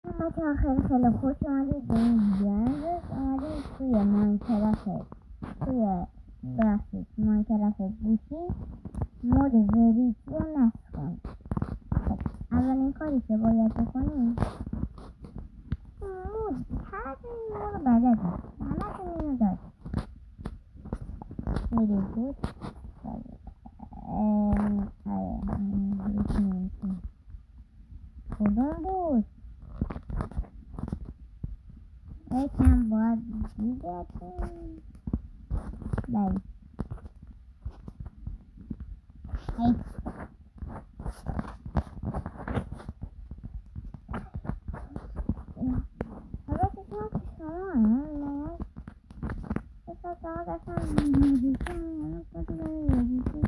بچه‌ها خیلی خوش اومدید به این ویدیو. امروز اومدیم توی ماینکرافت ماینکرافت گوشی مود وریتی رو نصب کنیم. خب اولین کاری که باید بکنیم مود تغییر رو بلدیم، همتون اینو دارید. میریم بود کدوم بود یکم باید دیگتیم بایی حالا که شما که شما هم بسید فقط اصلا موزیکی هم کسی داره موزیکی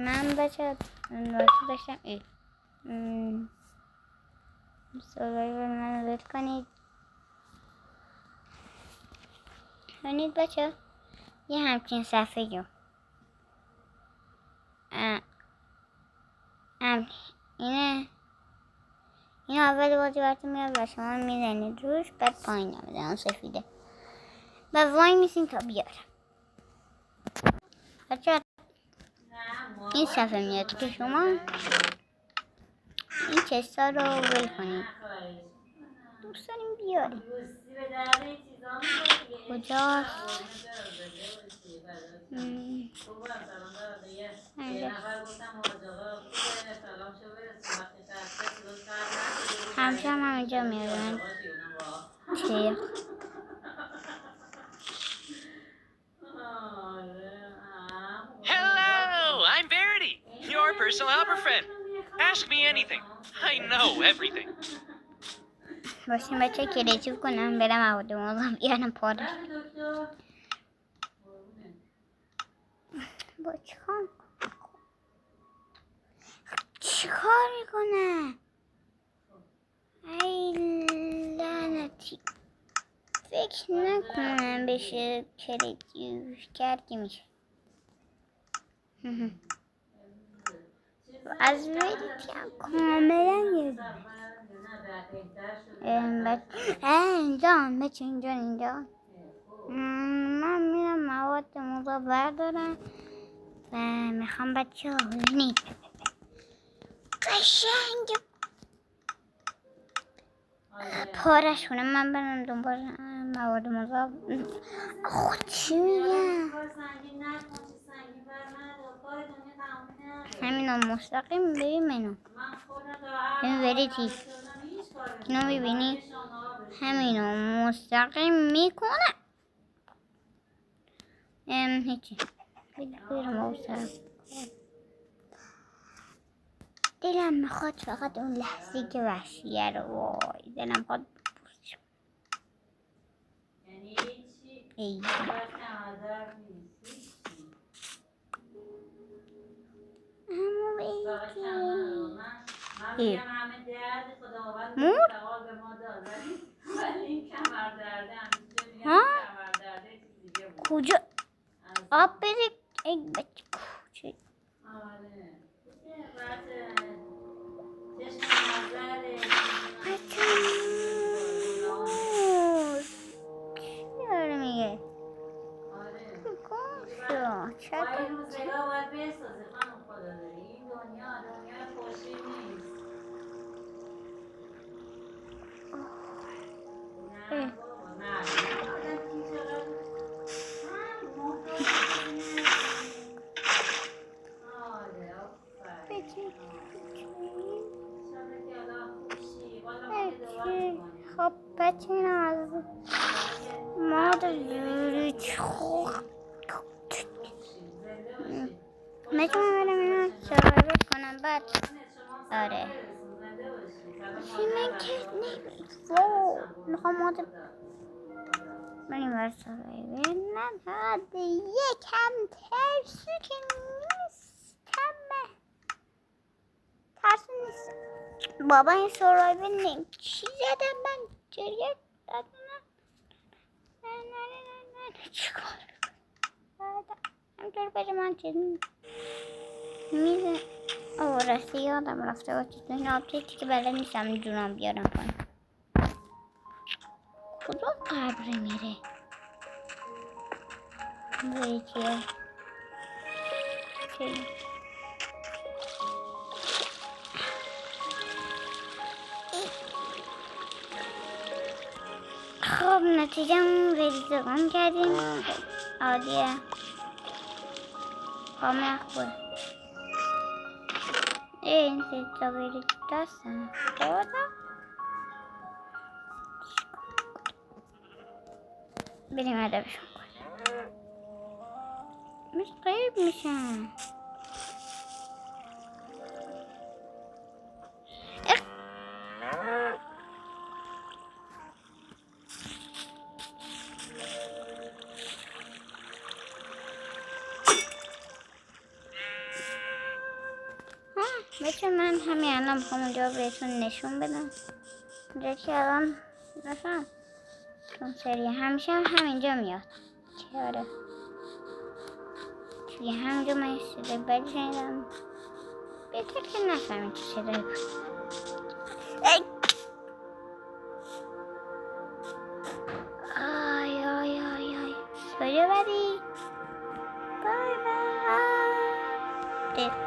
من بچه نوازی داشتم صدای به من لطف کنید بچه یه همچین صفحه جو اینه این اول بازی براتون میاد و شما میزنید روش، بعد پایین نمیده اون سفیده و وای میسین تا بیارم. بچه این صفحه میاد که شما این چستا رو ول کنید. دوست داریم بیاریم کجاست؟ همشه هم اینجا میارن تیغ. Hello, I'm Verity, your personal helper friend. Ask me anything. I know everything. باشیم بچه کریتیو کنم برم عوض بیارم پادر با چیکار میکنه؟ ای لعنتی فکر نکنم بشه کریتیو کرد که میشه. از ویدیتی هم کاملا اینجا بچه اینجا من میرم مواد موضوع بردارم و میخوام بچه ها ببینید قشنگ پارش کنم. من برم دنبال مواد موضوع. خود چی میگم همینو مستقیم ببین منو این وریتی اینو میبینی همینو مستقیم میکنه هیچی بیرم اوسر دلم میخواد فقط اون لحظی که وحشیه رو وای دلم میخواد بپوزش ای مور ها کجا آب بری ای بچه کجا چی میگه میتونم برم اینا سروایو کنم بعد آره من که میخوام ماده بریم بر سروایو من حد یکم ترسو که نیستم ترسو نیستم بابا این سروایو چی زدم من جریه دادم نه چیکار همطور بشه من چیز میزه او راستی یادم رفته و چیز این آبجکتی که بلد نیستم جونم بیارم پایین کدوم قبره میره بایی چیه چی خب نتیجه ریزگان کردیم عالیه کامل خوبه این سیتا بری دستم خدا بریم ادبشون کنیم مثل قیب میشن بچه من همین الان میخوام اونجا بهتون نشون بدم اونجا که الان نفهم اون سری همیشه همینجا میاد چرا توی همینجا من یه صدای بدی شنیدم بهتر که نفهمید چه صدایی بود آی آی آی آی کجا بری بای بای